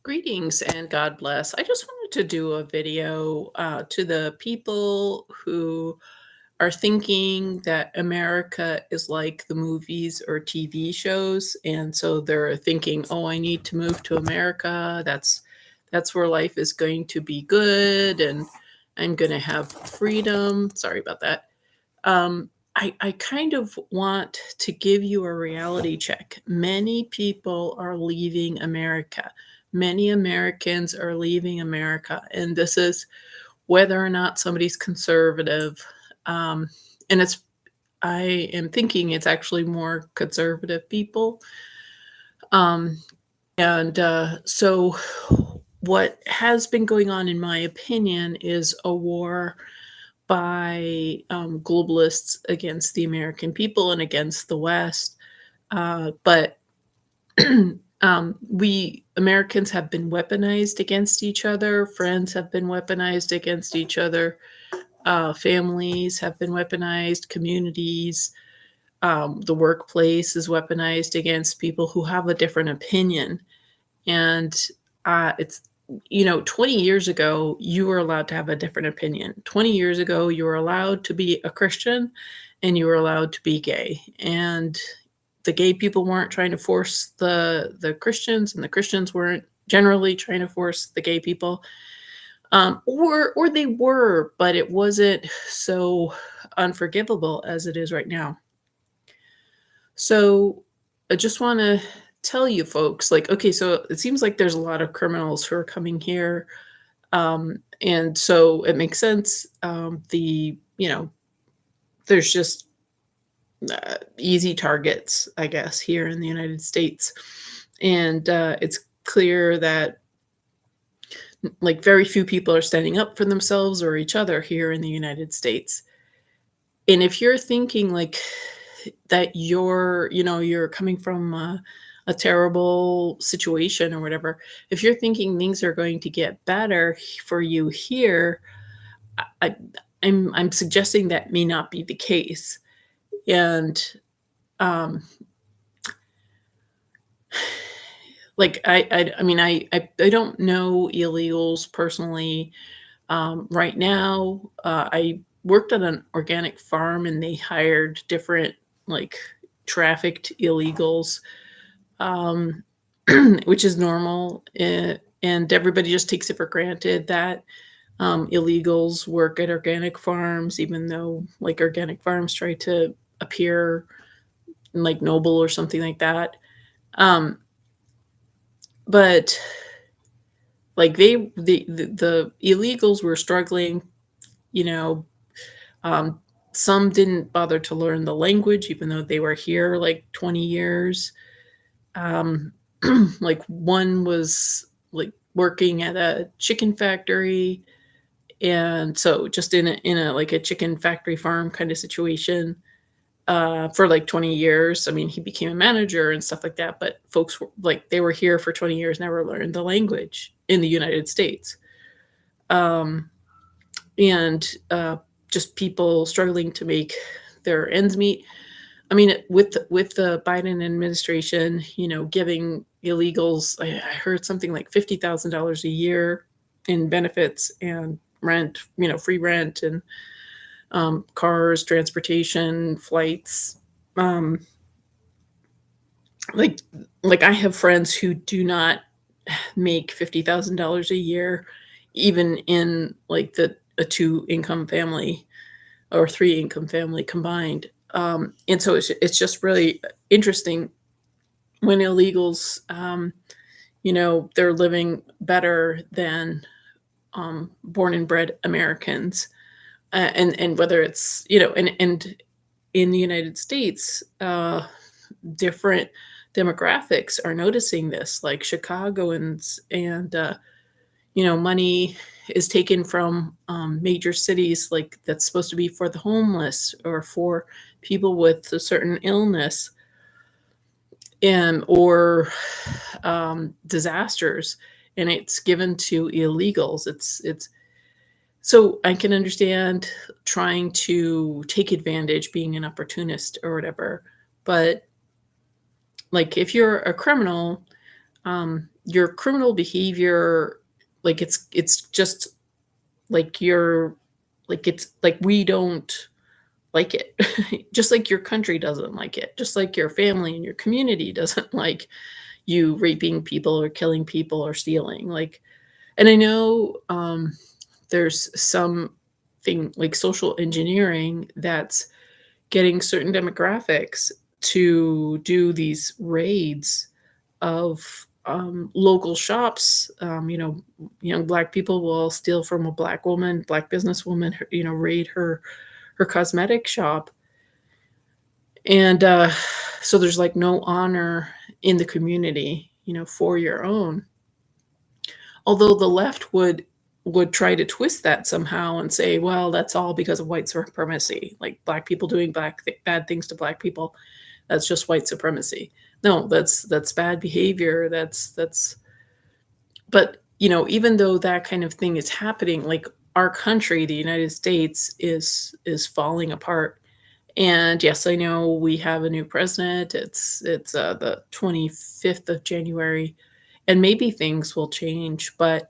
Greetings and God bless. I just wanted to do a video to the people who are thinking that America is like the movies or TV shows, and so they're thinking, "Oh, I need to move to America. That's where life is going to be good, and I'm going to have freedom." Sorry about that. I kind of want to give you a reality check. Many people are leaving America. Many Americans are leaving America. And this is whether or not somebody's conservative. Um, and I am thinking it's actually more conservative people. Um, and so what has been going on, in my opinion, is a war by globalists against the American people and against the West. But we Americans have been weaponized against each other. Friends have been weaponized against each other. Families have been weaponized. Communities, the workplace is weaponized against people who have a different opinion. And it's 20 years ago, you were allowed to have a different opinion. 20 years ago, you were allowed to be a Christian and you were allowed to be gay. And the gay people weren't trying to force the Christians, and the Christians weren't generally trying to force the gay people. Or they were, but it wasn't so unforgivable as it is right now. So I just want to tell you folks, like, okay, so it seems like there's a lot of criminals who are coming here. And so it makes sense. There's just easy targets, I guess, here in the United States. And it's clear that like very few people are standing up for themselves or each other here in the United States. And if you're thinking like that you're coming from a terrible situation or whatever, if you're thinking things are going to get better for you here, I, I'm suggesting that may not be the case. And um, like I mean I don't know illegals personally. Right now, I worked on an organic farm and they hired different like trafficked illegals, um, which is normal. And everybody just takes it for granted that illegals work at organic farms, even though like organic farms try to appear like noble or something like that. Um, but like the illegals were struggling, you know. Um, some didn't bother to learn the language, even though they were here like 20 years. Um, like one was like working at a chicken factory, and so just in a like a chicken factory farm kind of situation for like 20 years. I mean, he became a manager and stuff like that, but folks were like they were here for 20 years, never learned the language in the United States. Um, and just people struggling to make their ends meet. I mean, with the Biden administration, giving illegals, I heard something like $50,000 a year in benefits and rent, free rent and cars, transportation, flights. Um, like like I have friends who do not make $50,000 a year, even in like a two income family or three income family combined. And so it's just really interesting when illegals, they're living better than born and bred Americans. And whether it's, and in the United States, different demographics are noticing this, like Chicagoans, and money is taken from major cities, like that's supposed to be for the homeless or for people with a certain illness, and or disasters, and it's given to illegals. It's so I can understand trying to take advantage, being an opportunist or whatever, but like if you're a criminal, your criminal behavior, like it's just like you're like it's like we don't like it. Just like your country doesn't like it, just like your family and your community doesn't like you raping people or killing people or stealing. Like, and I know there's some thing like social engineering that's getting certain demographics to do these raids of local shops. Young black people will steal from a black woman, black businesswoman, raid her cosmetic shop, and so there's like no honor in the community, for your own. Although the left would try to twist that somehow and say, well, that's all because of white supremacy, like black people doing bad things to black people. That's just white supremacy. No, that's bad behavior. That's but even though that kind of thing is happening, like our country, the United States, is falling apart. And yes, I know we have a new president. It's the 25th of January, and maybe things will change, but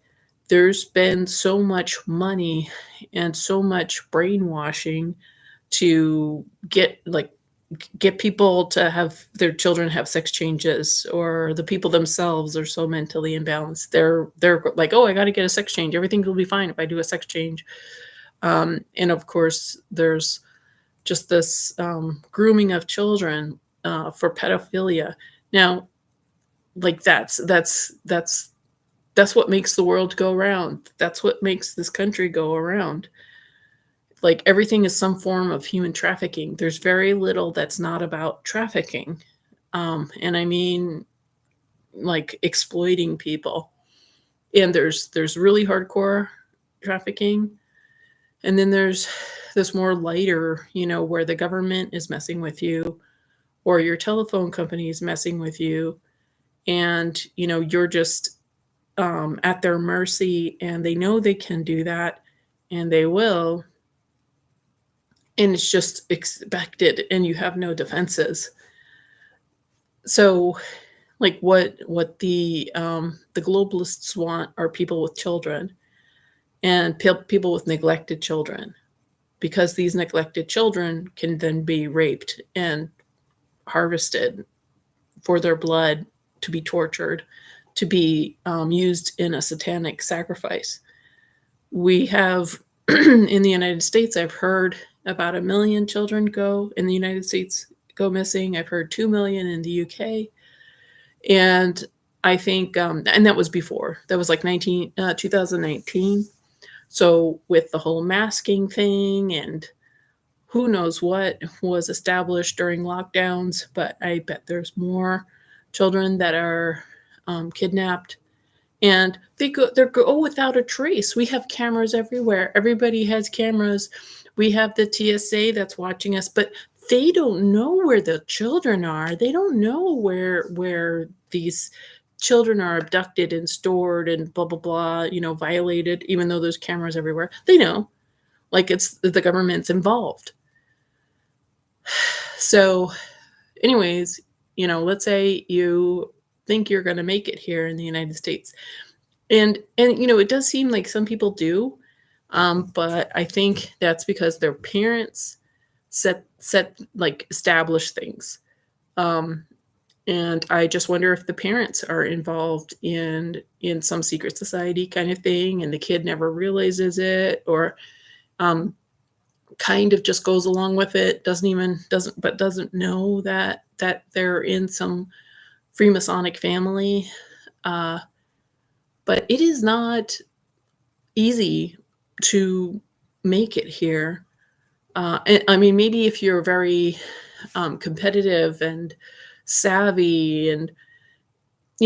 there's been so much money and so much brainwashing to get people to have their children have sex changes, or the people themselves are so mentally imbalanced. They're like, "Oh, I gotta get a sex change. Everything will be fine if I do a sex change." And of course, there's just this grooming of children for pedophilia. Now, like that's what makes the world go round. That's what makes this country go around. Like everything is some form of human trafficking. There's very little that's not about trafficking. And I mean like exploiting people. And there's really hardcore trafficking. And then there's this more lighter, where the government is messing with you, or your telephone company is messing with you, and you're just at their mercy, and they know they can do that, and they will, and it's just expected, and you have no defenses. So, like what the globalists want are people with children, and people with neglected children, because these neglected children can then be raped and harvested for their blood, to be tortured, to be used in a satanic sacrifice. We have in the United States, I've heard about 1 million children go in the United States go missing. I've heard 2 million in the UK, and I think, and that was before. That was like 2019. So with the whole masking thing and who knows what was established during lockdowns, but I bet there's more children that are kidnapped, and they go without a trace. We have cameras everywhere. Everybody has cameras. We have the TSA that's watching us, but they don't know where the children are. They don't know where these children are abducted and stored and blah blah blah, violated, even though there's cameras everywhere. They know. Like, it's the government's involved. So anyways, let's say you think you're going to make it here in the United States. And it does seem like some people do, but I think that's because their parents set like established things. Um, and I just wonder if the parents are involved in some secret society kind of thing, and the kid never realizes it, or um, kind of just goes along with it, doesn't know that they're in some Freemasonic family. Uh, but it is not easy to make it here. And, I mean, maybe if you're very competitive and savvy and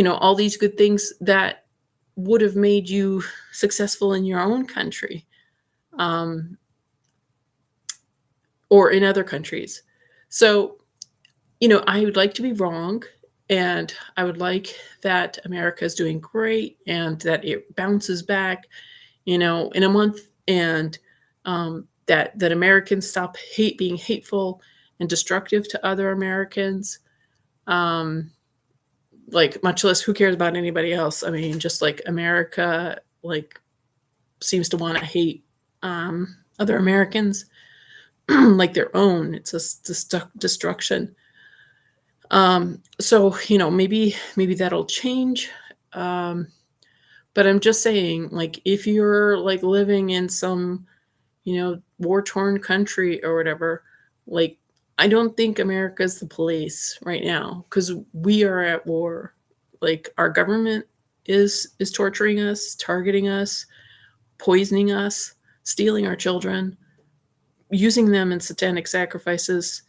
all these good things that would have made you successful in your own country, um, or in other countries. So I would like to be wrong, and I would like that America is doing great and that it bounces back, in a month, and that Americans stop being hateful and destructive to other Americans. Um, like, much less who cares about anybody else. I mean, just like America, like, seems to wanna hate, other Americans like their own. It's a destruction. So, maybe that'll change. Um, but I'm just saying, like, if you're, like, living in some, war-torn country or whatever, like, I don't think America's the place right now because we are at war. Like, our government is torturing us, targeting us, poisoning us, stealing our children, using them in satanic sacrifices.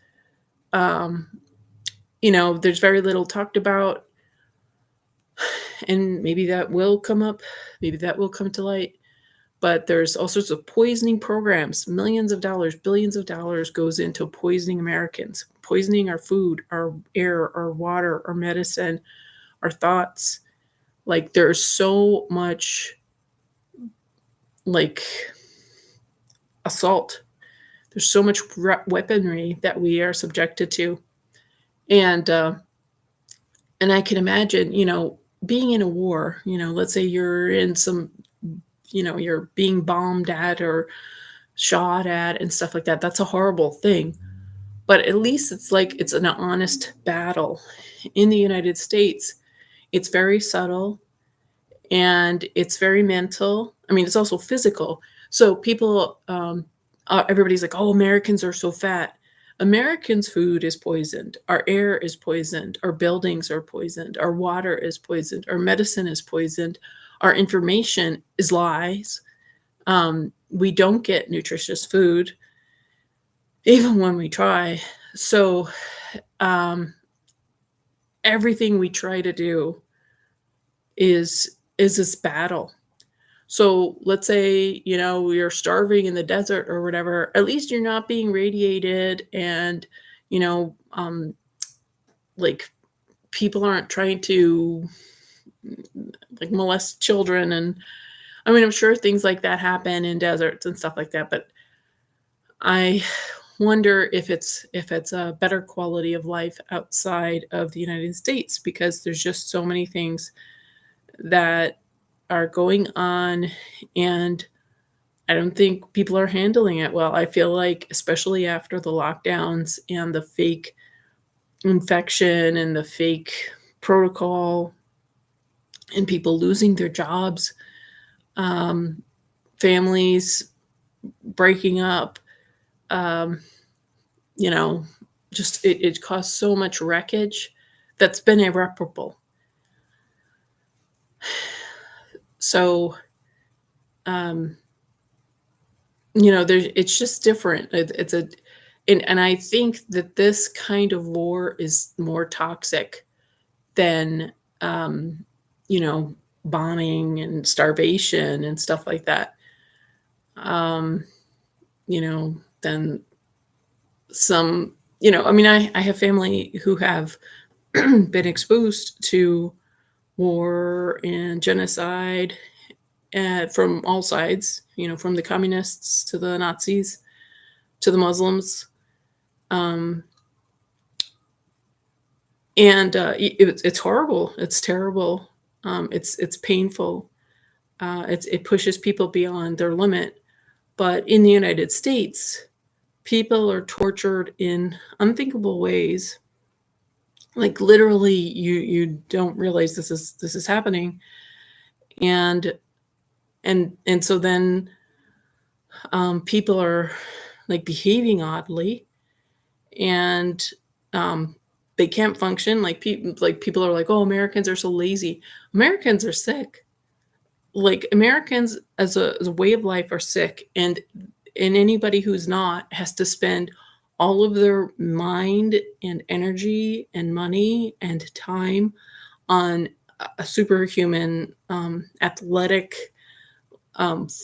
Um, there's very little talked about, and maybe that will come up, maybe that will come to light. But there's all sorts of poisoning programs, millions of dollars, billions of dollars goes into poisoning Americans, poisoning our food, our air, our water, our medicine, our thoughts. Like, there's so much, like, assault. There's so much weaponry that we are subjected to. And and I can imagine, being in a war, let's say you're in some, you're being bombed at or shot at and stuff like that. That's a horrible thing. But at least it's like it's an honest battle. In the United States, it's very subtle and it's very mental. I mean, it's also physical. So people, everybody's like, "Oh, Americans are so fat." Americans' food is poisoned. Our air is poisoned. Our buildings are poisoned. Our water is poisoned. Our medicine is poisoned. Our information is lies. We don't get nutritious food, even when we try. So, um, everything we try to do is this battle. So let's say, you're starving in the desert or whatever, at least you're not being radiated and, you know, um, like, people aren't trying to, like, molest children. And I mean, I'm sure things like that happen in deserts and stuff like that, but I wonder if it's a better quality of life outside of the United States because there's just so many things that are going on, and I don't think people are handling it well. I feel like, especially after the lockdowns and the fake infection and the fake protocol and people losing their jobs, um, families breaking up, um, you know, just it caused so much wreckage that's been irreparable. So, um, there's it's just different. It's a and I think that this kind of war is more toxic than, um, you know, bombing and starvation and stuff like that. Um, than some, I mean, I have family who have been exposed to war and genocide from all sides, from the communists to the Nazis to the Muslims. Um, and it's horrible. It's terrible. It's painful. It pushes people beyond their limit. But in the United States, people are tortured in unthinkable ways. Like, literally, you don't realize this is happening, and so then, people are, like, behaving oddly, and, they can't function. People are like, "Oh, Americans are so lazy." Americans are sick. Like, Americans as a way of life are sick, and anybody who's not has to spend all of their mind and energy and money and time on a superhuman, athletic,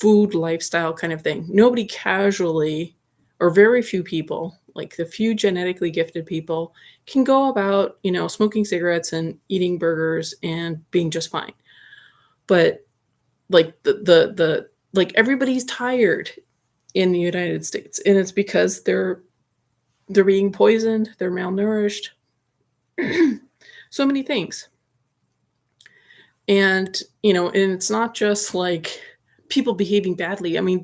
food lifestyle kind of thing. Nobody casually, or very few people, like the few genetically gifted people, can go about, smoking cigarettes and eating burgers and being just fine. But, like, like, everybody's tired in the United States, and it's because they're being poisoned, they're malnourished, so many things. And, and it's not just like people behaving badly. I mean,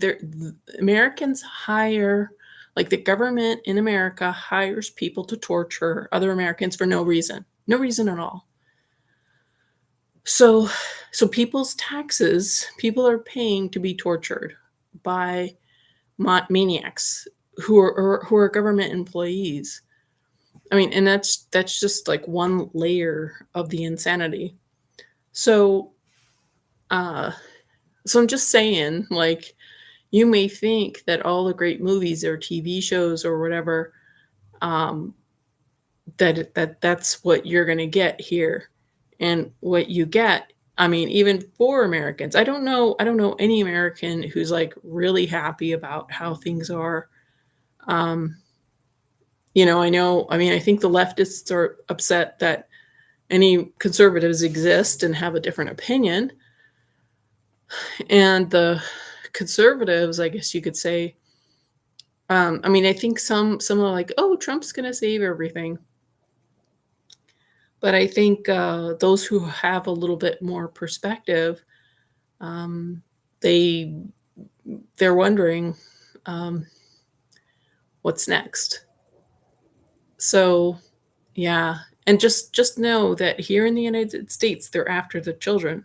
Americans hire, like the government in America hires people to torture other Americans for no reason at all. So, so people's taxes, people are paying to be tortured by maniacs who are government employees. I mean, and that's just like one layer of the insanity. So, uh, so I'm just saying, like, you may think that all the great movies or TV shows or whatever, um, that's what you're gonna get here, and what you get. I mean, even for Americans, I don't know any American who's like really happy about how things are. Um, I know. I mean, I think the leftists are upset that any conservatives exist and have a different opinion, and the conservatives, I guess you could say, I mean, I think some are like, "Oh, Trump's gonna save everything." But I think, those who have a little bit more perspective, um, they they're wondering, um, what's next. So, yeah, and just know that here in the United States, they're after the children.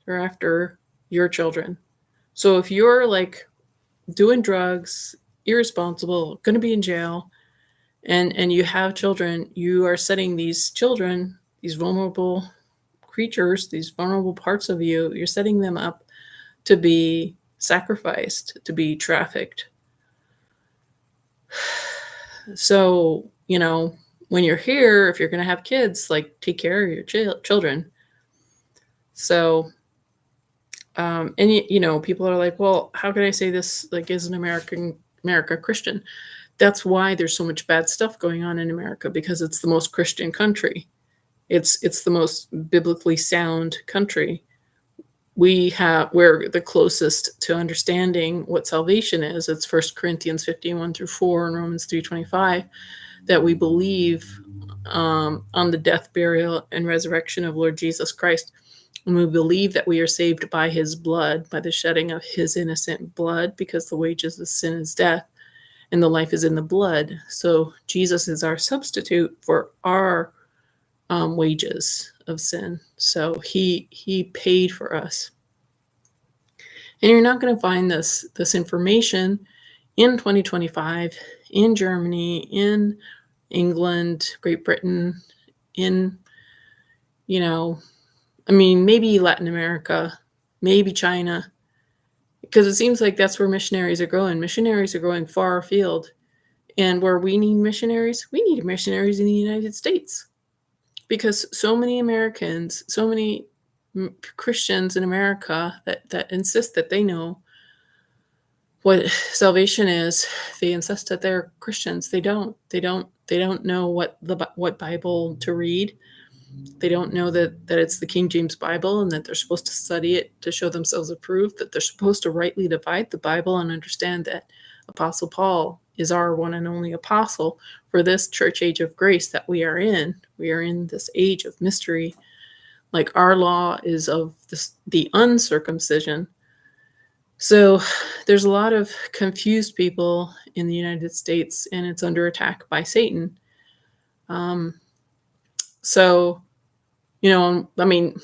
They're after your children. So if you're, like, doing drugs, irresponsible, gonna be in jail, and you have children, you are setting these children, these vulnerable creatures, these vulnerable parts of you, you're setting them up to be sacrificed, to be trafficked. So, when you're here, if you're going to have kids, like take care of your children. So, and people are like, well, how can I say this like as an America Christian? That's why there's so much bad stuff going on in America, because it's the most Christian country. It's the most biblically sound country. We're the closest to understanding what salvation is. It's 1 Corinthians 15:1-4 and Romans 3:25, that we believe, on the death, burial, and resurrection of Lord Jesus Christ. And we believe that we are saved by his blood, by the shedding of his innocent blood, because the wages of sin is death, and the life is in the blood. So Jesus is our substitute for our, wages of sin. So he paid for us. And you're not going to find this information in 2025 in Germany, in England, Great Britain, in, you know, I mean, maybe Latin America, maybe China, because it seems like that's where missionaries are going. Missionaries are going far afield. And where we need missionaries in the United States, because so many Americans, so many Christians in America that insist that they know what salvation is. They insist that they're Christians. They don't. They don't know what Bible to read. They don't know that it's the King James Bible, and that they're supposed to study it to show themselves approved, that they're supposed to rightly divide the Bible and understand that Apostle Paul is our one and only apostle for this church age of grace that we are in. We are in this age of mystery. Like, our law is of the uncircumcision. So there's a lot of confused people in the United States, and it's under attack by Satan. Um, so, I mean,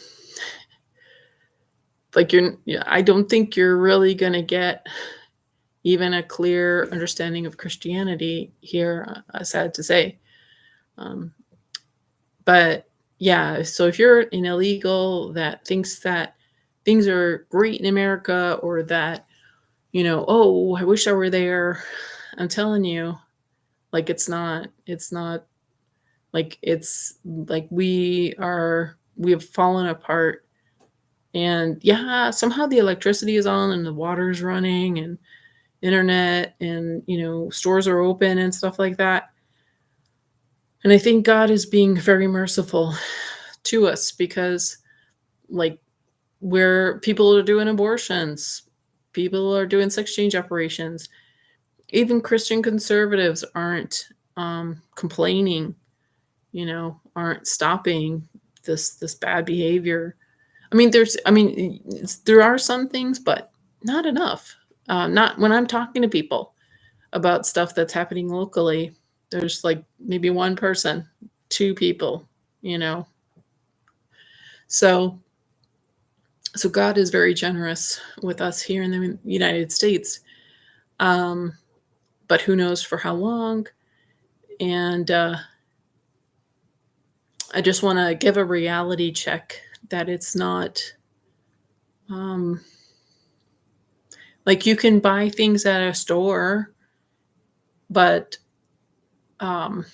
like, I don't think you're really going to get even a clear understanding of Christianity here, sad to say. Um, but yeah, so if you're an illegal that thinks that things are great in America, or that, oh, I wish I were there, I'm telling you, like, it's not like, it's like we have fallen apart. And yeah, somehow the electricity is on and the water is running and internet, and stores are open and stuff like that. And I think God is being very merciful to us, because, like, where people are doing abortions, people are doing sex change operations, even Christian conservatives aren't, complaining, aren't stopping this bad behavior. I mean, there are some things, but not enough. Not when I'm talking to people about stuff that's happening locally, there's, like, maybe 1 person, 2 people, you know? So God is very generous with us here in the United States, um, but who knows for how long, and, I just wanna give a reality check that it's not, um like, you can buy things at a store, but, um,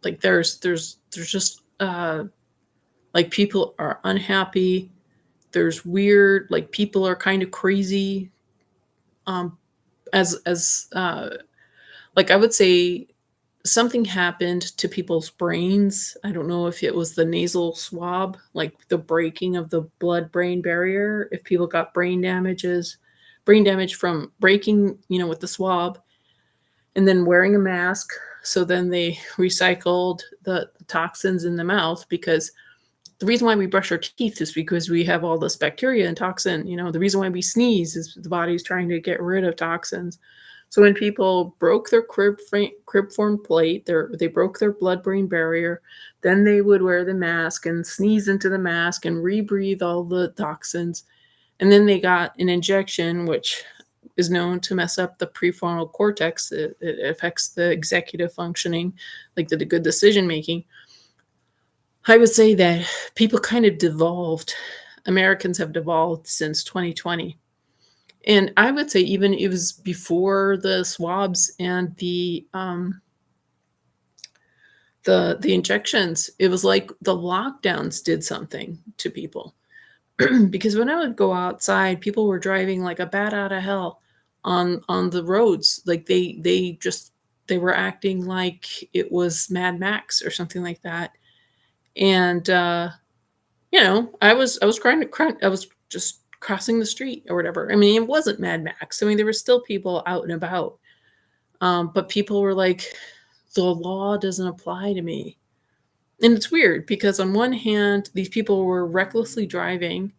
like, there's just, like, people are unhappy, there's weird like, people are kinda crazy, um, like, I would say something happened to people's brains. I don't know if it was the nasal swab, like the breaking of the blood-brain barrier, if people got brain damage from breaking, with the swab, and then wearing a mask. So then they recycled the toxins in the mouth because the reason why we brush our teeth is because we have all this bacteria and toxin. The reason why we sneeze is the body's trying to get rid of toxins. So when people broke their crib form plate, they broke their blood brain barrier, then they would wear the mask and sneeze into the mask and rebreathe all the toxins. And then they got an injection, which is known to mess up the prefrontal cortex. It affects the executive functioning, like the good decision making. I would say that people kind of devolved. Americans have devolved since 2020. And I would say even it was before the swabs and the injections. It was like the lockdowns did something to people. Because when I would go outside, people were driving like a bat out of hell on the roads. Like they were acting like it was Mad Max or something like that. And I was I was just crossing the street or whatever. I mean, it wasn't Mad Max. I mean, there were still people out and about. But people were like, the law doesn't apply to me. And it's weird because on one hand, these people were recklessly driving,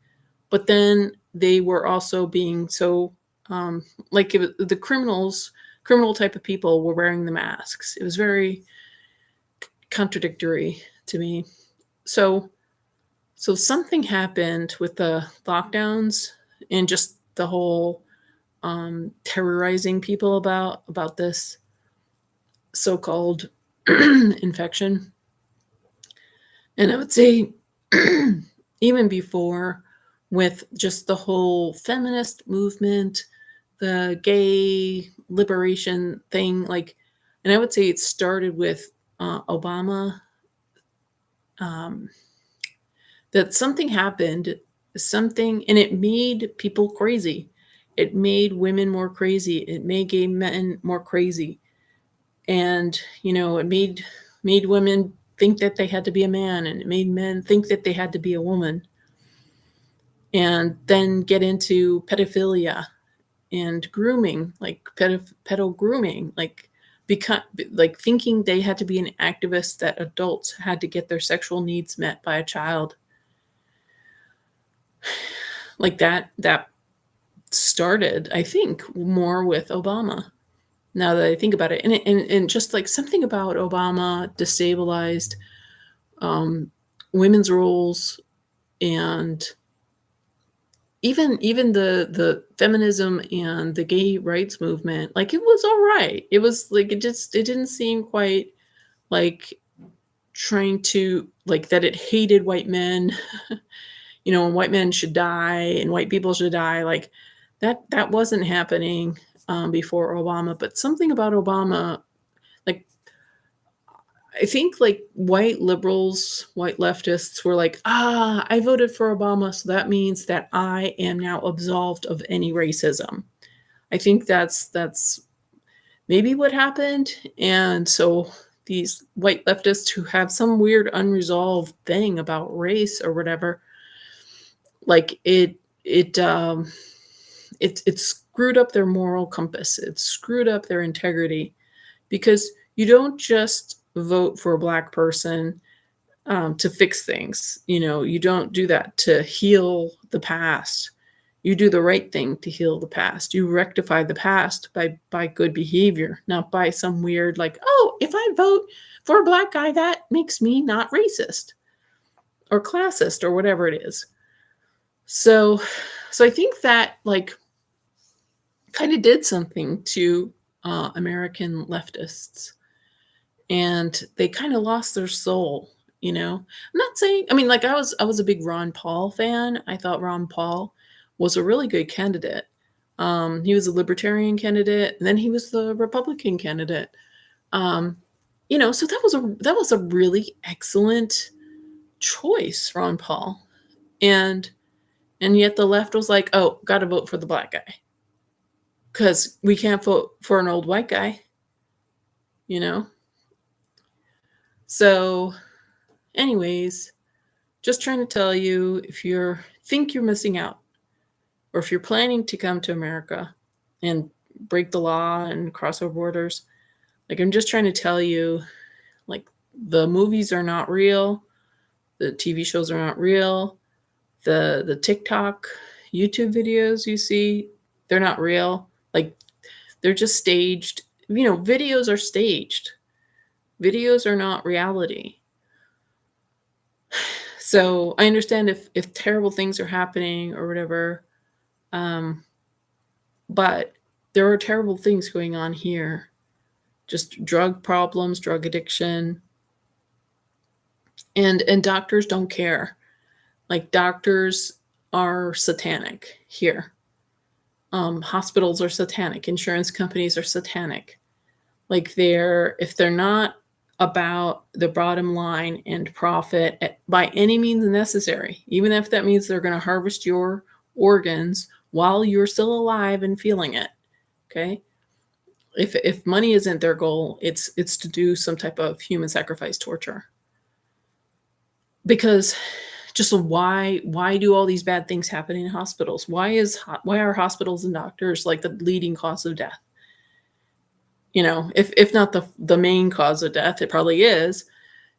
but then they were also being so like the criminal type of people were wearing the masks. It was very contradictory to me. So something happened with the lockdowns and just the whole terrorizing people about this so-called infection. And I would say even before, with just the whole feminist movement, the gay liberation thing, like, and I would say it started with Obama. Um, that something happened, something, and it made people crazy. It made women more crazy. It made gay men more crazy, and it made women think that they had to be a man, and it made men think that they had to be a woman, and then get into pedophilia and grooming, like pedo grooming, like become like thinking they had to be an activist, that adults had to get their sexual needs met by a child, like that started, I think, more with Obama. Now that I think about it, and just like something about Obama destabilized um, women's roles, and even the feminism and the gay rights movement. Like, it was all right. It was like it didn't seem quite like trying to like that it hated white men, and white men should die and white people should die. Like that wasn't happening before Obama. But something about Obama, like I think like white liberals, white leftists were like, I voted for Obama, so that means that I am now absolved of any racism. I think that's maybe what happened. And so these white leftists who have some weird unresolved thing about race or whatever, like it screwed up their moral compass. It screwed up their integrity, because you don't just vote for a black person to fix things. You don't do that to heal the past. You do the right thing to heal the past. You rectify the past by good behavior, not by some weird like, oh, if I vote for a black guy, that makes me not racist or classist or whatever it is. So, so I think that like kind of did something to American leftists, and they kind of lost their soul. I'm not saying. I mean, like I was a big Ron Paul fan. I thought Ron Paul was a really good candidate. He was a libertarian candidate, and then he was the Republican candidate. Um, so that was a really excellent choice, Ron Paul, and yet the left was like, oh, got to vote for the black guy because we can't vote for an old white guy. You know. So, anyways, just trying to tell you, if you think you're missing out, or if you're planning to come to America and break the law and cross our borders, like I'm just trying to tell you, like the movies are not real, the TV shows are not real, the TikTok, YouTube videos you see, they're not real. Like they're just staged. Videos are staged. Videos are not reality. So I understand if terrible things are happening or whatever, but there are terrible things going on here. Just drug problems, drug addiction, and doctors don't care. Like doctors are satanic here. Hospitals are satanic. Insurance companies are satanic. Like if they're not about the bottom line and profit by any means necessary, even if that means they're going to harvest your organs while you're still alive and feeling it. Okay. If money isn't their goal, it's to do some type of human sacrifice torture. Because just why do all these bad things happen in hospitals? Why are hospitals and doctors like the leading cause of death? If not the main cause of death, it probably is.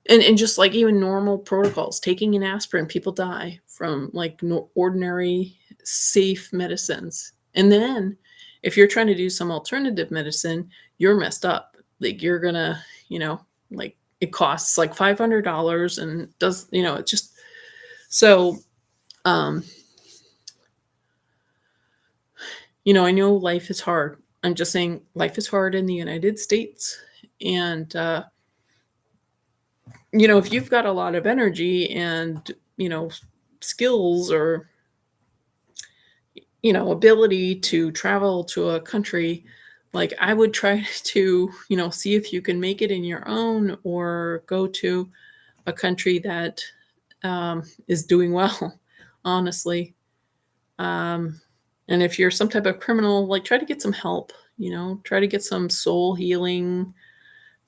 And just like even normal protocols, taking an aspirin, people die from like ordinary safe medicines. And then if you're trying to do some alternative medicine, you're messed up. Like you're gonna, like it costs like $500 and does, it just so I know life is hard. I'm just saying life is hard in the United States. And if you've got a lot of energy and, skills or, ability to travel to a country, like I would try to, see if you can make it in your own or go to a country that is doing well, honestly. And if you're some type of criminal, like try to get some help, try to get some soul healing,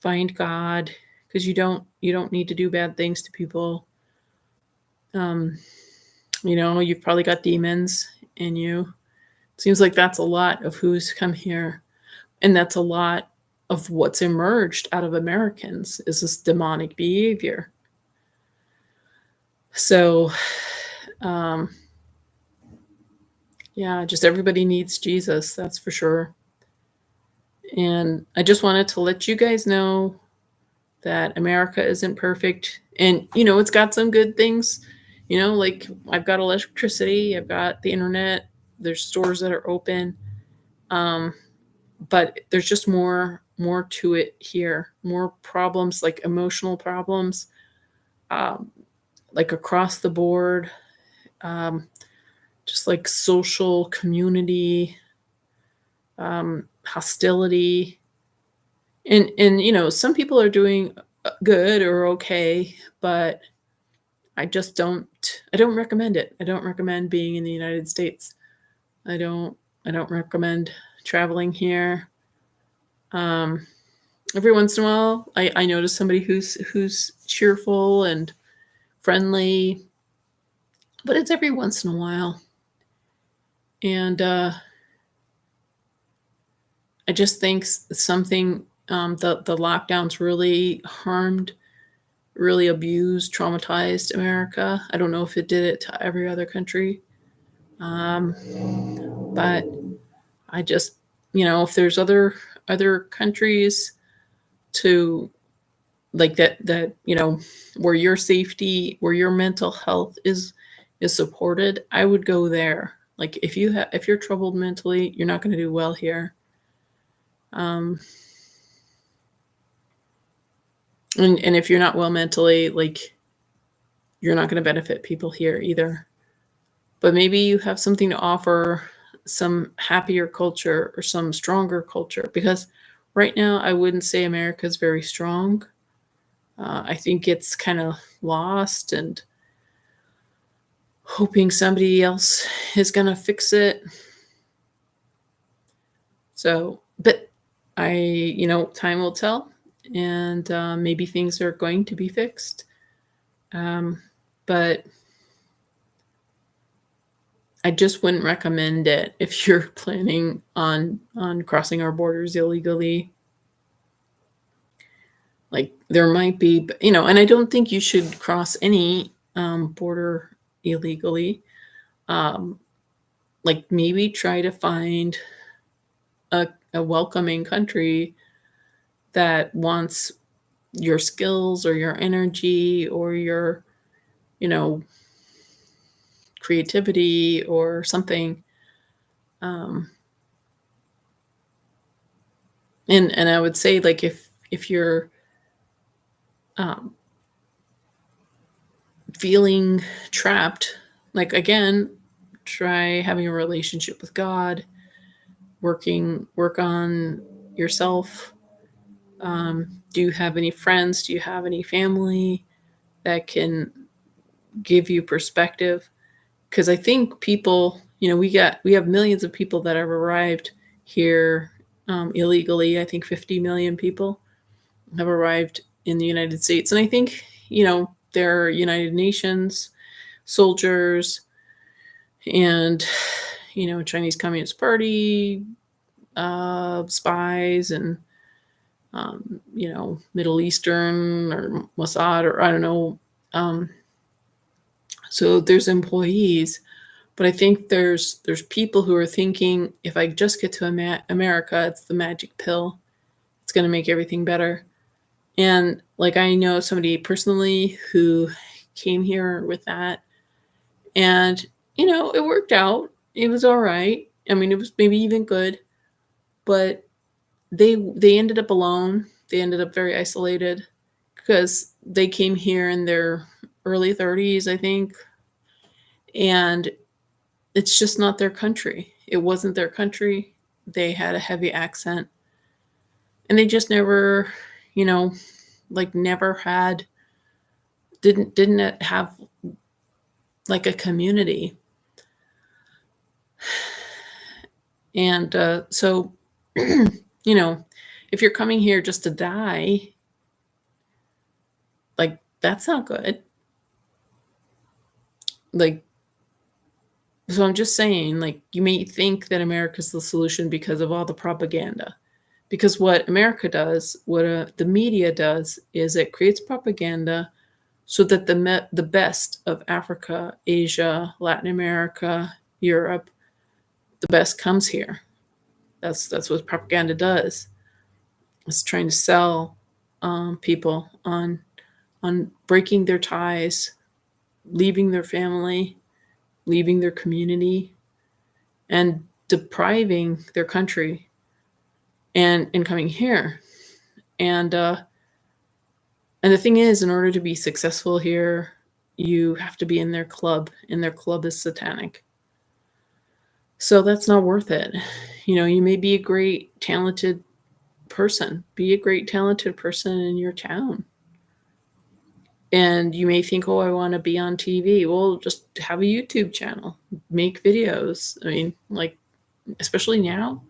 find God, because you don't need to do bad things to people. You've probably got demons in you. Seems like that's a lot of who's come here. And that's a lot of what's emerged out of Americans is this demonic behavior. So, yeah, just everybody needs Jesus, that's for sure. And I just wanted to let you guys know that America isn't perfect. And, it's got some good things. Like I've got electricity, I've got the internet, there's stores that are open. But there's just more to it here. More problems, like emotional problems, like across the board, just like social community, hostility. And some people are doing good or okay, but I don't recommend it. I don't recommend being in the United States. I don't recommend traveling here. Every once in a while, I notice somebody who's cheerful and friendly, but it's every once in a while. And I just think something the lockdowns really really abused, traumatized America. I don't know if it did it to every other country. Um, but I just, if there's other countries to like that, where your safety, where your mental health is supported, I would go there. Like if you're troubled mentally, you're not going to do well here. Um, and if you're not well mentally, like you're not going to benefit people here either. But maybe you have something to offer, some happier culture or some stronger culture, because right now I wouldn't say America is very strong. I think it's kind of lost and hoping somebody else is going to fix it. So, but time will tell, and maybe things are going to be fixed. But I just wouldn't recommend it if you're planning on crossing our borders illegally. Like there might be, and I don't think you should cross any border illegally. Um, like maybe try to find a welcoming country that wants your skills or your energy or your, you know, creativity or something. Um, and I would say like if you're um, feeling trapped, like again, try having a relationship with God, work on yourself. Do you have any friends? Do you have any family that can give you perspective? Because I think people, we have millions of people that have arrived here illegally. I think 50 million people have arrived in the United States, and I think there are United Nations soldiers and Chinese Communist Party spies and Middle Eastern or Mossad or I don't know. Um, so there's employees, but I think there's people who are thinking if I just get to America, it's the magic pill. It's going to make everything better. And like I know somebody personally who came here with that, and it worked out. It was all right. I mean, it was maybe even good, but they ended up alone. They ended up very isolated because they came here in their early 30s, I think, and it's just not their country. It wasn't their country. They had a heavy accent, and they just never, you know, like never had didn't have like a community. And so, if you're coming here just to die, like that's not good. Like, so I'm just saying, like, you may think that America's the solution because of all the propaganda. Because what America does, what the media does, is it creates propaganda so that the best of Africa, Asia, Latin America, Europe, the best comes here. That's what propaganda does. It's trying to sell people on breaking their ties, leaving their family, leaving their community, and depriving their country and coming here. And and the thing is, in order to be successful here, you have to be in their club, and their club is satanic. So that's not worth it. You may be a great, talented person. Be a great, talented person in your town. And you may think, oh, I want to be on TV. Well, just have a YouTube channel, make videos. I mean, like, especially now.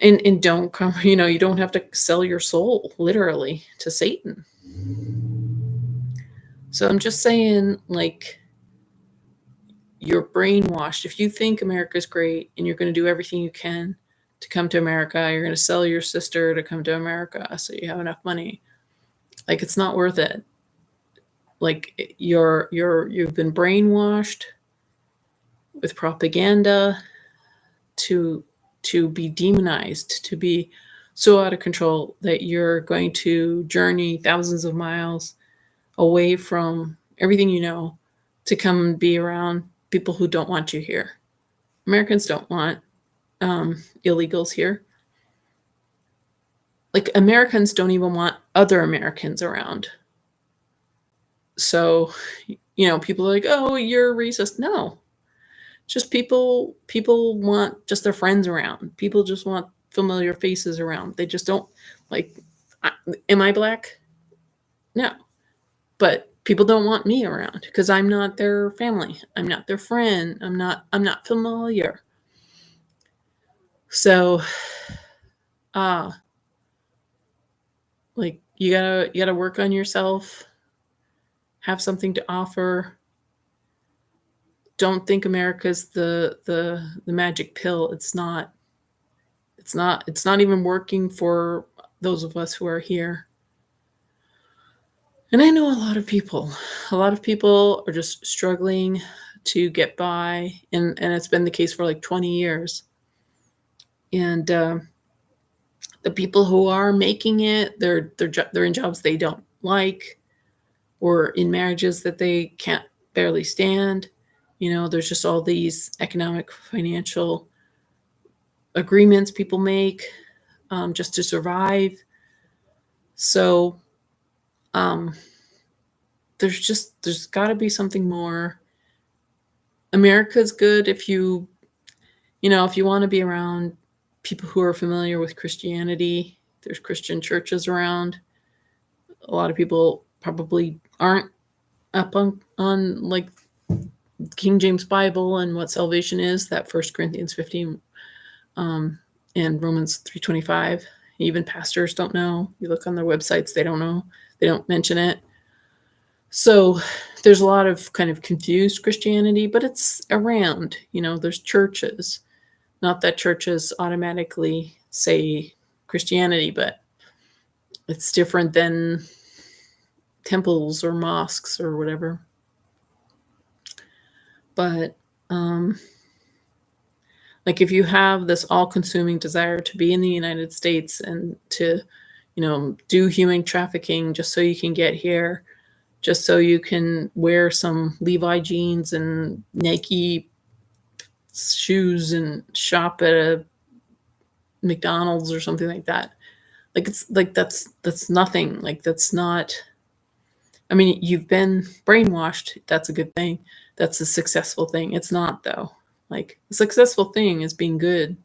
And don't come, you don't have to sell your soul literally to Satan. So I'm just saying, like, you're brainwashed. If you think America's great and you're going to do everything you can to come to America, you're going to sell your sister to come to America so you have enough money. Like, it's not worth it. Like, you've been brainwashed with propaganda to be demonized, to be so out of control that you're going to journey thousands of miles away from everything you know to come and be around people who don't want you here. Americans don't want illegals here. Like, Americans don't even want other Americans around. So, people are like, "Oh, you're racist." No, just people want just their friends around. People just want familiar faces around. They just don't like. I, am I black? No, but people don't want me around because I'm not their family. I'm not their friend. I'm not familiar. So, uh like, you gotta work on yourself. Have something to offer. Don't think America's the magic pill. It's not. It's not even working for those of us who are here. And I know a lot of people. A lot of people are just struggling to get by, and it's been the case for like 20 years. And the people who are making it, they're in jobs they don't like, or in marriages that they can't barely stand. There's just all these economic, financial agreements people make just to survive. So um, there's got to be something more. America's good if you want to be around people who are familiar with Christianity. There's Christian churches around. A lot of people probably aren't up on like King James Bible and what salvation is, that 1 Corinthians 15 and Romans 3:25. Even pastors don't know. You look on their websites, they don't know. They don't mention it. So there's a lot of kind of confused Christianity, but it's around. There's churches. Not that churches automatically say Christianity, but it's different than temples or mosques or whatever. But like, if you have this all-consuming desire to be in the United States and to, do human trafficking just so you can get here, just so you can wear some Levi jeans and Nike shoes and shop at a McDonald's or something like that. Like, it's like that's nothing. Like, that's not. I mean, you've been brainwashed. That's a good thing. That's a successful thing. It's not, though. Like, a successful thing is being good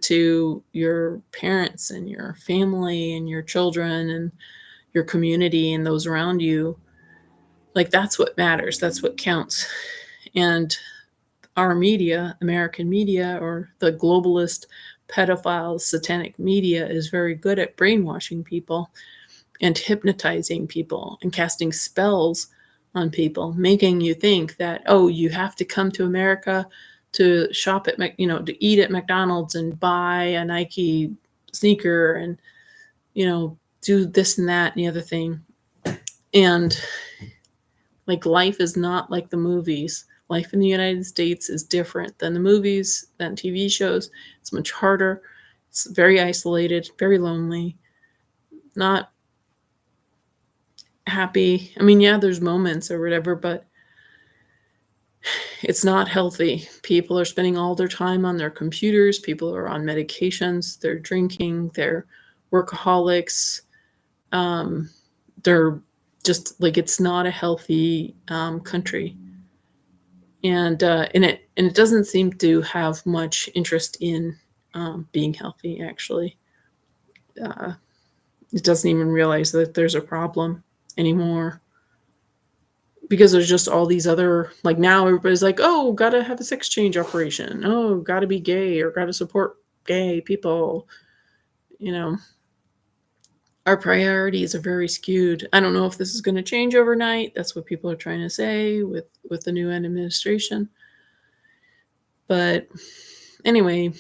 to your parents and your family and your children and your community and those around you. Like, that's what matters. That's what counts. And our media, American media, or the globalist, pedophile, satanic media, is very good at brainwashing people and hypnotizing people and casting spells on people, making you think that, oh, you have to come to America to shop at, to eat at McDonald's and buy a Nike sneaker and, do this and that and the other thing. And like, life is not like the movies. Life in the United States is different than the movies, than TV shows. It's much harder. It's very isolated, very lonely, not happy. I mean, yeah, there's moments or whatever, but it's not healthy. People are spending all their time on their computers. People are on medications. They're drinking. They're workaholics. They're just like, it's not a healthy country. And it doesn't seem to have much interest in being healthy. Actually, it doesn't even realize that there's a problem anymore, because there's just all these other, like, now everybody's like, oh, gotta have a sex change operation. Oh, gotta be gay or gotta support gay people. Our priorities are very skewed. I don't know if this is going to change overnight. That's what people are trying to say with the new administration. But anyway,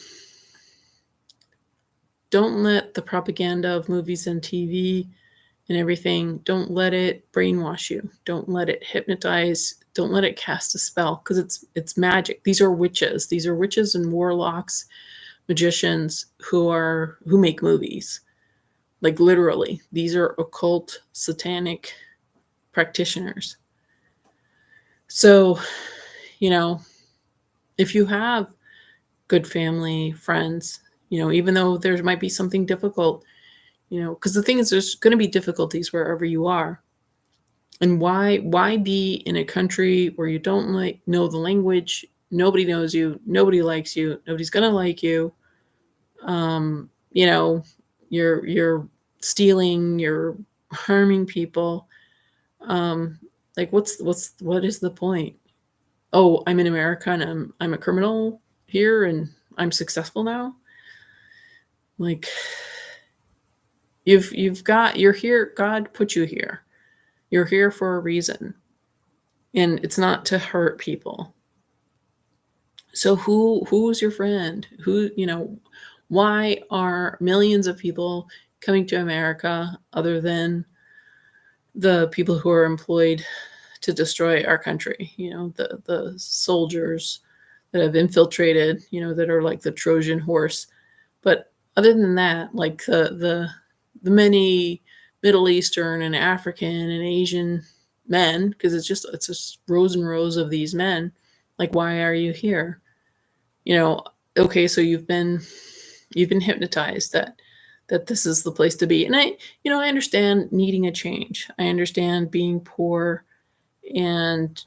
don't let the propaganda of movies and TV and everything, don't let it brainwash you. Don't let it hypnotize. Don't let it cast a spell, because it's magic. These are witches. These are witches and warlocks, magicians who make movies. Like literally, these are occult, satanic practitioners. So, you know, if you have good family, friends, even though there might be something difficult, because the thing is, there's going to be difficulties wherever you are. And why be in a country where you don't know the language, nobody knows you, nobody likes you, nobody's going to like you. You know, you're stealing, you're harming people. Like what is the point? Oh, I'm in America and I'm a criminal here and I'm successful now. Like you're here. God put you here. You're here for a reason. And it's not to hurt people. So who's your friend? Why are millions of people coming to America other than the people who are employed to destroy our country? The soldiers that have infiltrated, that are like the Trojan horse. But other than that, like the many Middle Eastern and African and Asian men, because it's just rows and rows of these men. Like, why are you here? Okay, so you've been hypnotized that this is the place to be. And I understand needing a change. I understand being poor and,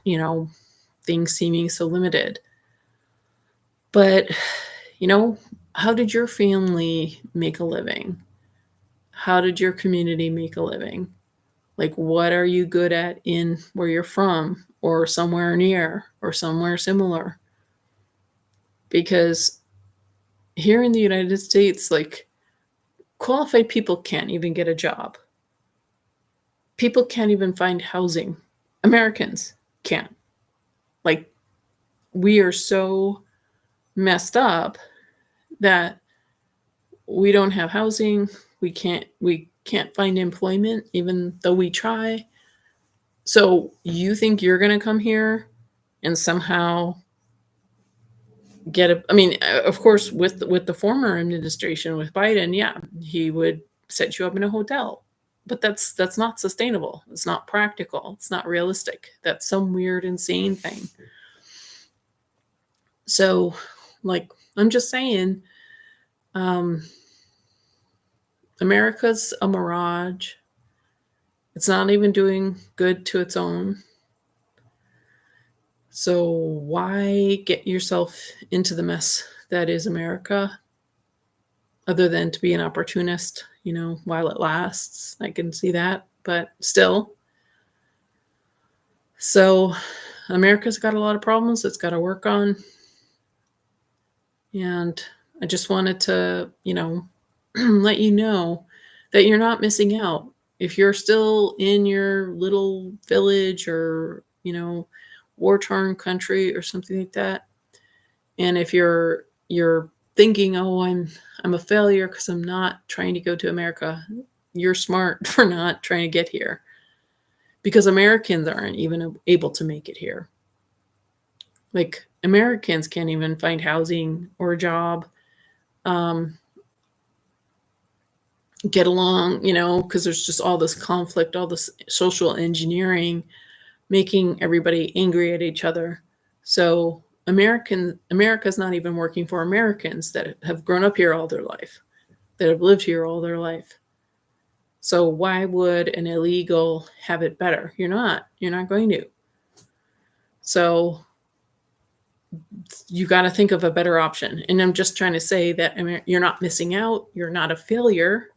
things seeming so limited. But, how did your family make a living? How did your community make a living? Like, what are you good at in where you're from, or somewhere near, or somewhere similar? Because here in the United States, like, qualified people can't even get a job. People can't even find housing. Americans can't. Like, we are so messed up that we don't have housing. We can't find employment even though we try. So you think you're going to come here and somehow of course, with the former administration with Biden, yeah, he would set you up in a hotel. But that's not sustainable. It's not practical. It's not realistic. That's some weird, insane thing. So, like, I'm just saying, America's a mirage. It's not even doing good to its own. So why get yourself into the mess that is America, other than to be an opportunist, while it lasts? I can see that, but still. So America's got a lot of problems it's got to work on. And I just wanted to, let you know that you're not missing out. If you're still in your little village or, war-torn country or something like that, and if you're thinking, oh, I'm a failure because I'm not trying to go to America, you're smart for not trying to get here, because Americans aren't even able to make it here. Like, Americans can't even find housing or a job, get along, because there's just all this conflict, all this social engineering, making everybody angry at each other. So America's not even working for Americans that have grown up here all their life, that have lived here all their life. So why would an illegal have it better? You're not going to. So you got to think of a better option. And I'm just trying to say that you're not missing out. You're not a failure.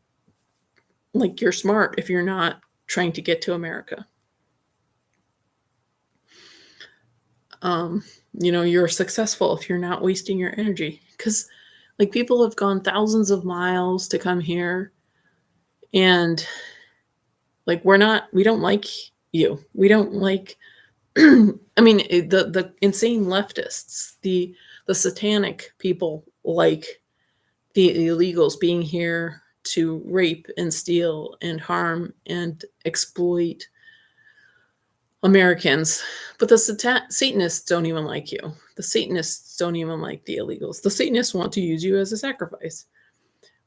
Like, you're smart if you're not trying to get to America. You're successful if you're not wasting your energy, because like, people have gone thousands of miles to come here, and like, we don't like you. We don't like, the insane leftists, the satanic people, like the illegals being here to rape and steal and harm and exploit Americans. But the Satanists don't even like you. The Satanists don't even like the illegals. The Satanists want to use you as a sacrifice,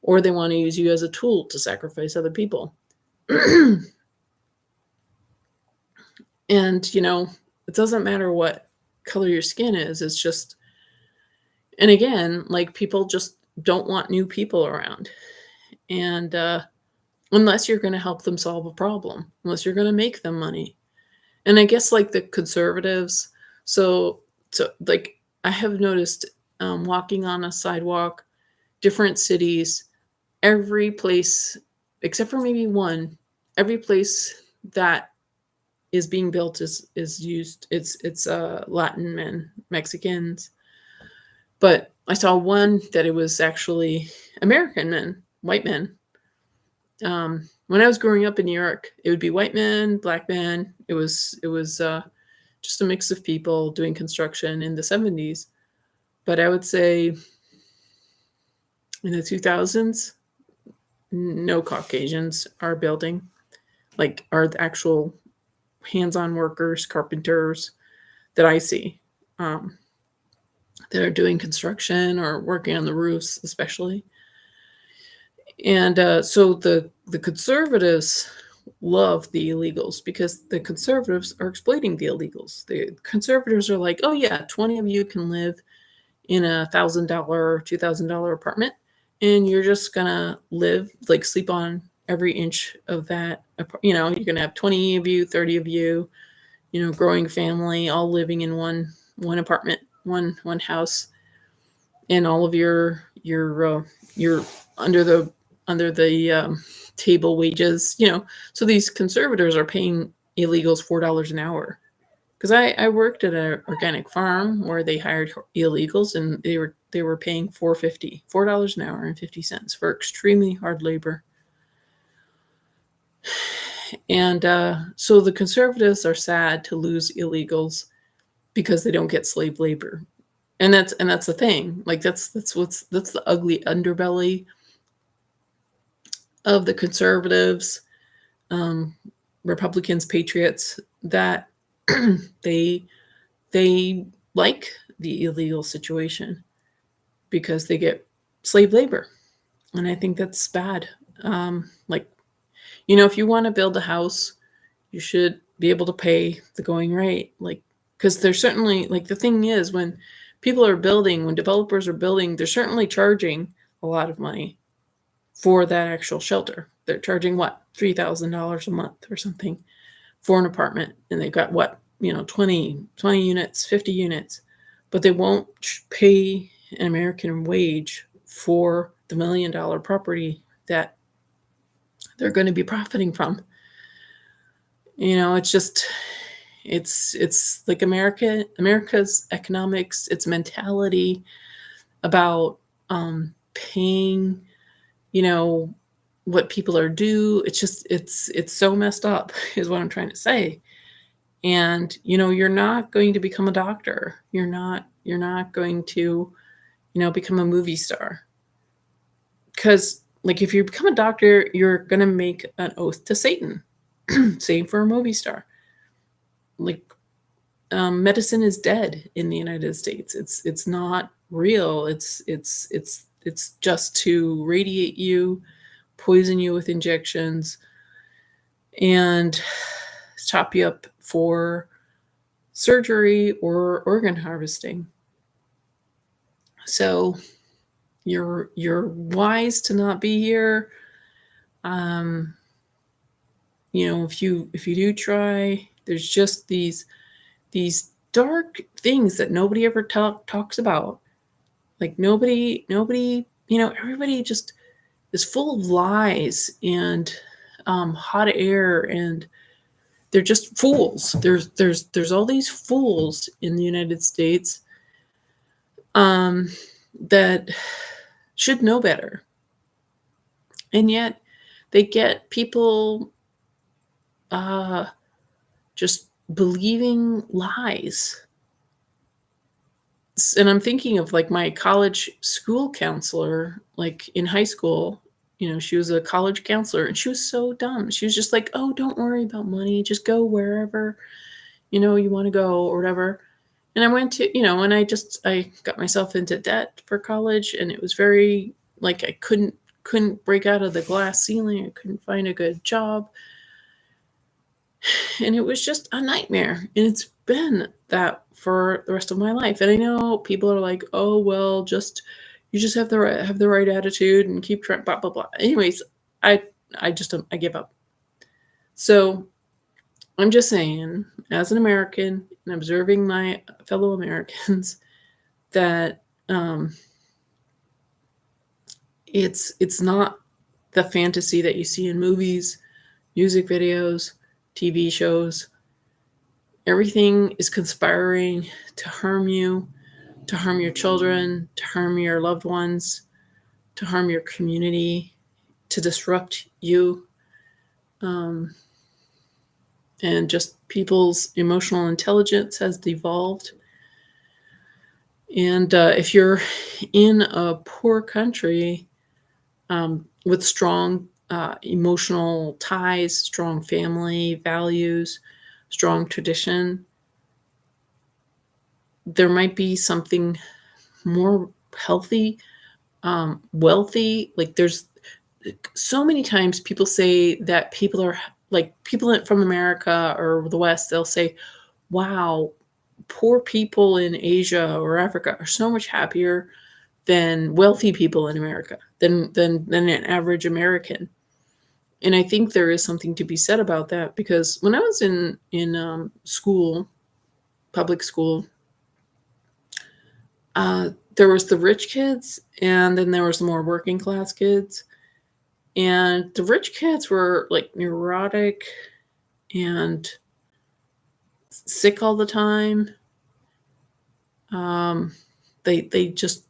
or they want to use you as a tool to sacrifice other people. And, it doesn't matter what color your skin is. It's just, and again, like people just don't want new people around. And unless you're going to help them solve a problem, unless you're going to make them money. And I guess like the conservatives, so like I have noticed walking on a sidewalk, different cities, every place except for maybe one, every place that is being built is used. It's Latin men, Mexicans, but I saw one that it was actually American men, white men. When I was growing up in New York, it would be white men, black men. It was just a mix of people doing construction in the 70s. But I would say in the 2000s, no Caucasians are building, like are the actual hands-on workers, carpenters that I see that are doing construction or working on the roofs, especially. And so the conservatives love the illegals because the conservatives are exploiting the illegals. The conservatives are like, oh yeah, 20 of you can live in $1,000, $2,000 apartment, and you're just gonna live like sleep on every inch of that. You're gonna have 20 of you, 30 of you, growing family, all living in one apartment, one house, and all of your under the table wages. So these conservators are paying illegals $4 an hour. Because I worked at an organic farm where they hired illegals, and they were paying $4 an hour and 50 cents for extremely hard labor. And so the conservatives are sad to lose illegals because they don't get slave labor, and that's the thing. Like that's the ugly underbelly of the conservatives, Republicans, patriots, that they like the illegal situation because they get slave labor, and I think that's bad. If you want to build a house, you should be able to pay the going rate, like, because there's certainly, like, the thing is, when developers are building, they're certainly charging a lot of money for that actual shelter. They're charging what, $3,000 a month or something for an apartment, and they've got what, 20 units, 50 units, but they won't pay an American wage for the $1 million property that they're going to be profiting from. It's just, it's like America's economics, its mentality about paying, what people are due. It's just, it's so messed up is what I'm trying to say. And, you're not going to become a doctor. You're not going to, become a movie star. Because, like, if you become a doctor, you're going to make an oath to Satan. Same for a movie star. Like, medicine is dead in the United States. It's not real. It's just to radiate you, poison you with injections, and chop you up for surgery or organ harvesting. So you're wise to not be here. If you do try, there's just these dark things that nobody ever talks about. Like nobody, everybody just is full of lies and hot air, and they're just fools. There's all these fools in the United States that should know better, and yet they get people just believing lies. And I'm thinking of like my college school counselor, like in high school, she was a college counselor, and she was so dumb. She was just like, "Oh, don't worry about money. Just go wherever, you wanna go or whatever." And I went to and I got myself into debt for college, and it was very like, I couldn't break out of the glass ceiling. I couldn't find a good job, and it was just a nightmare, and it's been that for the rest of my life. And I know people are like, "Oh, well, you just have the right attitude and keep trying, blah, blah, blah." Anyways, I I just I give up. So, I'm just saying, as an American and observing my fellow Americans, that, it's not the fantasy that you see in movies, music videos, TV shows. Everything is conspiring to harm you, to harm your children, to harm your loved ones, to harm your community, to disrupt you, um, and just people's emotional intelligence has devolved. And if you're in a poor country, with strong emotional ties, strong family values, strong tradition, there might be something more healthy, wealthy. Like, there's so many times people say that people are like people from America or the West, they'll say, "Wow, poor people in Asia or Africa are so much happier than wealthy people in America, than an average American." And I think there is something to be said about that, because when I was in school, public school, there was the rich kids, and then there was the more working class kids. And the rich kids were like neurotic and sick all the time. Um, they just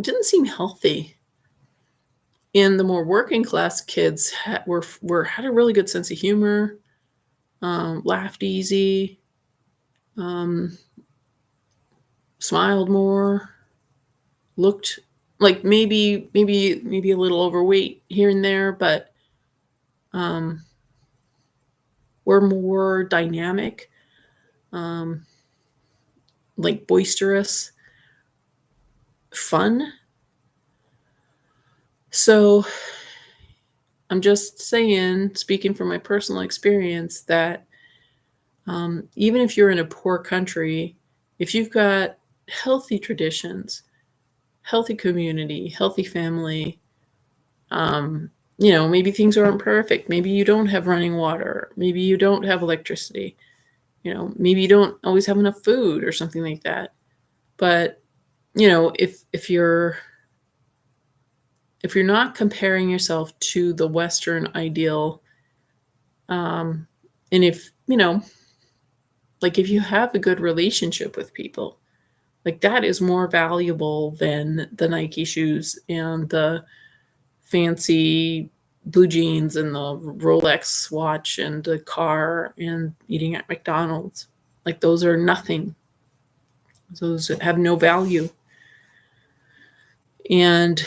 didn't seem healthy. And the more working class kids had a really good sense of humor, laughed easy, um, smiled more, looked like maybe a little overweight here and there, but um, were more dynamic, um, like boisterous, fun. So I'm just saying, speaking from my personal experience, that even if you're in a poor country, if you've got healthy traditions, healthy community, healthy family, um, maybe things aren't perfect. Maybe you don't have running water. Maybe you don't have electricity. Maybe you don't always have enough food or something like that. But if you're not comparing yourself to the Western ideal, um, and if like if you have a good relationship with people, like that is more valuable than the Nike shoes and the fancy blue jeans and the Rolex watch and the car and eating at McDonald's. Like, those are nothing. Those have no value. And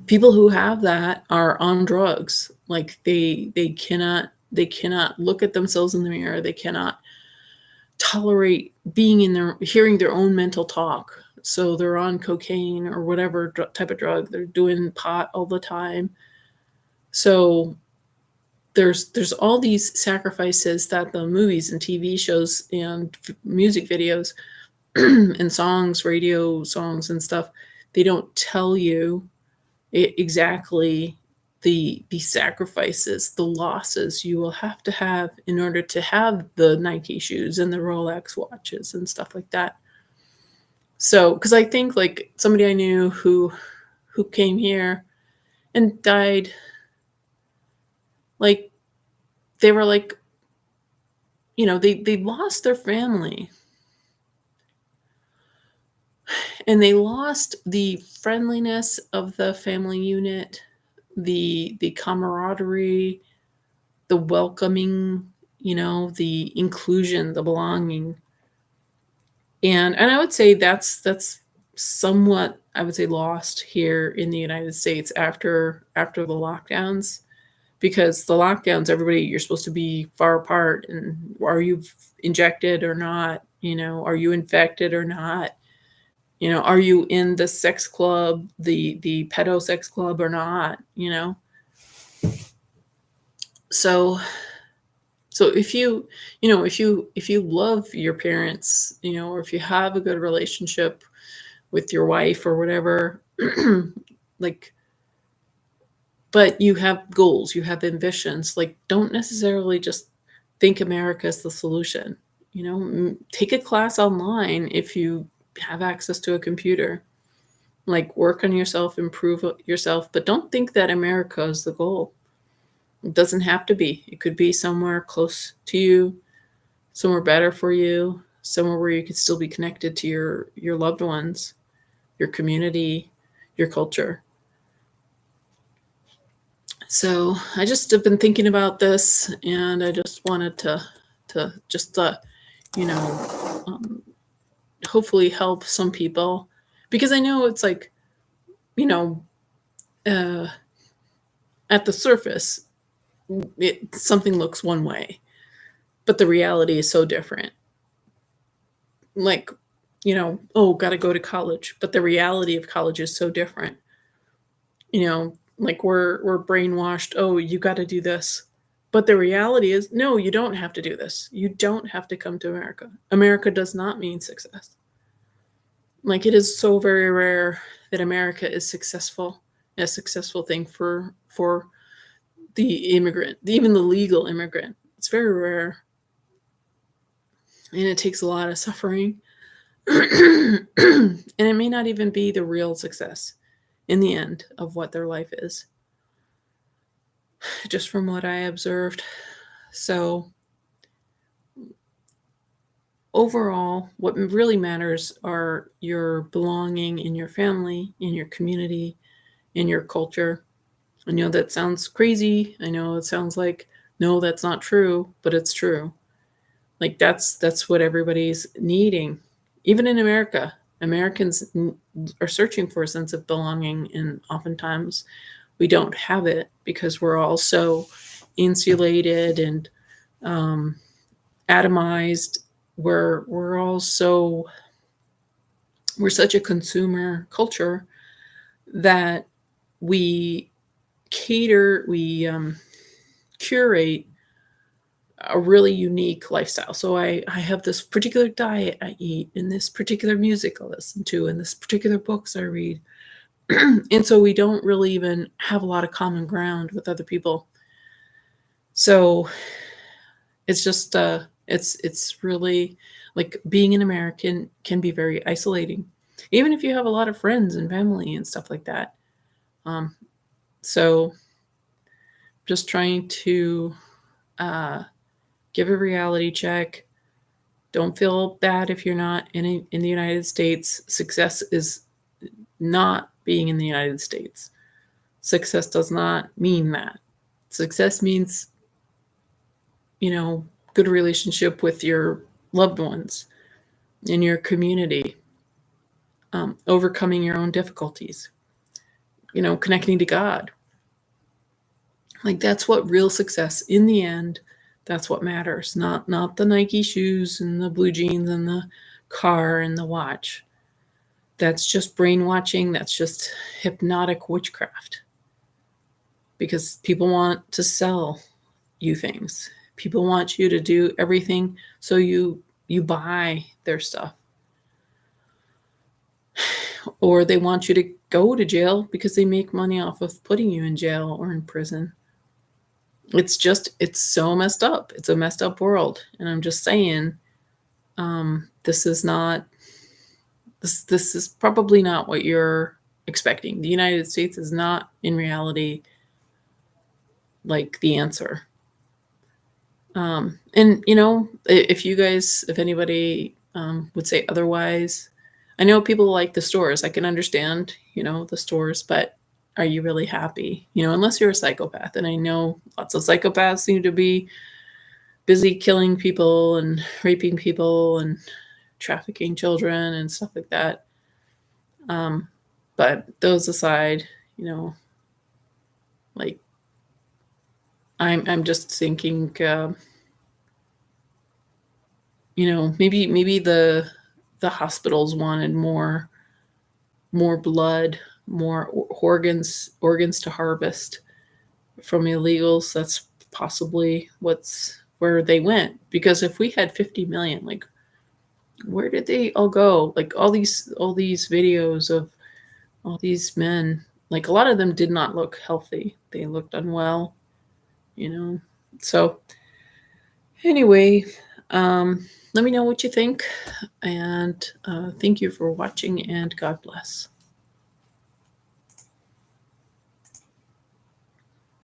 people who have that are on drugs. Like, they cannot look at themselves in the mirror. They cannot tolerate hearing their own mental talk. So they're on cocaine or whatever type of drug. They're doing pot all the time. So there's all these sacrifices that the movies and TV shows and music videos and songs, radio songs and stuff, they don't tell you exactly the sacrifices, the losses you will have in order to have the Nike shoes and the Rolex watches and stuff like that. So, because I think, like, somebody I knew who came here and died, like, they were like, they lost their family, and they lost the friendliness of the family unit, the camaraderie, the welcoming, the inclusion, the belonging. And I would say that's somewhat, I would say, lost here in the United States after the lockdowns, because the lockdowns, everybody, you're supposed to be far apart, and are you injected or not? Are you infected or not? Are you in the sex club, the pedo sex club or not? So so if you love your parents, or if you have a good relationship with your wife or whatever, like, but you have goals, you have ambitions, like, don't necessarily just think America is the solution. Take a class online if you have access to a computer. Like, work on yourself, improve yourself, but don't think that America is the goal. It doesn't have to be. It could be somewhere close to you, somewhere better for you, somewhere where you could still be connected to your loved ones, your community, your culture. So I just have been thinking about this, and I just wanted to just you know hopefully help some people, because I know it's like, you know uh, at the surface, something looks one way, but the reality is so different. Like, oh, got to go to college, but the reality of college is so different. Like, we're brainwashed. Oh, you got to do this, but the reality is, no, you don't have to do this. You don't have to come to America. America does not mean success. Like, it is so very rare that America is successful, a successful thing for the immigrant, even the legal immigrant. It's very rare, and it takes a lot of suffering. And it may not even be the real success in the end of what their life is, just from what I observed. So overall, what really matters are your belonging in your family, in your community, in your culture. I know that sounds crazy. I know it sounds like, no, that's not true, but it's true. Like, that's what everybody's needing. Even in America, Americans are searching for a sense of belonging, and oftentimes we don't have it because we're all so insulated and um, atomized. We're such a consumer culture that we curate a really unique lifestyle. So I have this particular diet I eat, and this particular music I listen to, and this particular books I read. And so we don't really even have a lot of common ground with other people. So it's just it's really, like, being an American can be very isolating, even if you have a lot of friends and family and stuff like that. Um, so just trying to uh, give a reality check. Don't feel bad if you're not in the United States. Success is not being in the United States. Success does not mean that. Success means, good relationship with your loved ones in your community, overcoming your own difficulties, connecting to God. Like, that's what real success in the end. That's what matters. Not the Nike shoes and the blue jeans and the car and the watch. That's just brainwashing. That's just hypnotic witchcraft. Because people want to sell you things. People want you to do everything so you buy their stuff. Or they want you to go to jail because they make money off of putting you in jail or in prison. It's so messed up. It's a messed up world. And I'm just saying, this is not, this is probably not what you're expecting. The United States is not in reality like the answer. And if anybody would say otherwise, I know people like the stores. I can understand, the stores, but are you really happy? Unless you're a psychopath. And I know lots of psychopaths seem to be busy killing people and raping people and trafficking children and stuff like that. Um, but those aside, you know, like I'm just thinking, maybe the hospitals wanted more blood, more organs to harvest from illegals. That's possibly what's where they went. Because if we had 50 million, like where did they all go? Like all these videos of all these men, like a lot of them did not look healthy. They looked unwell, you know. So anyway, let me know what you think, and thank you for watching, and God bless.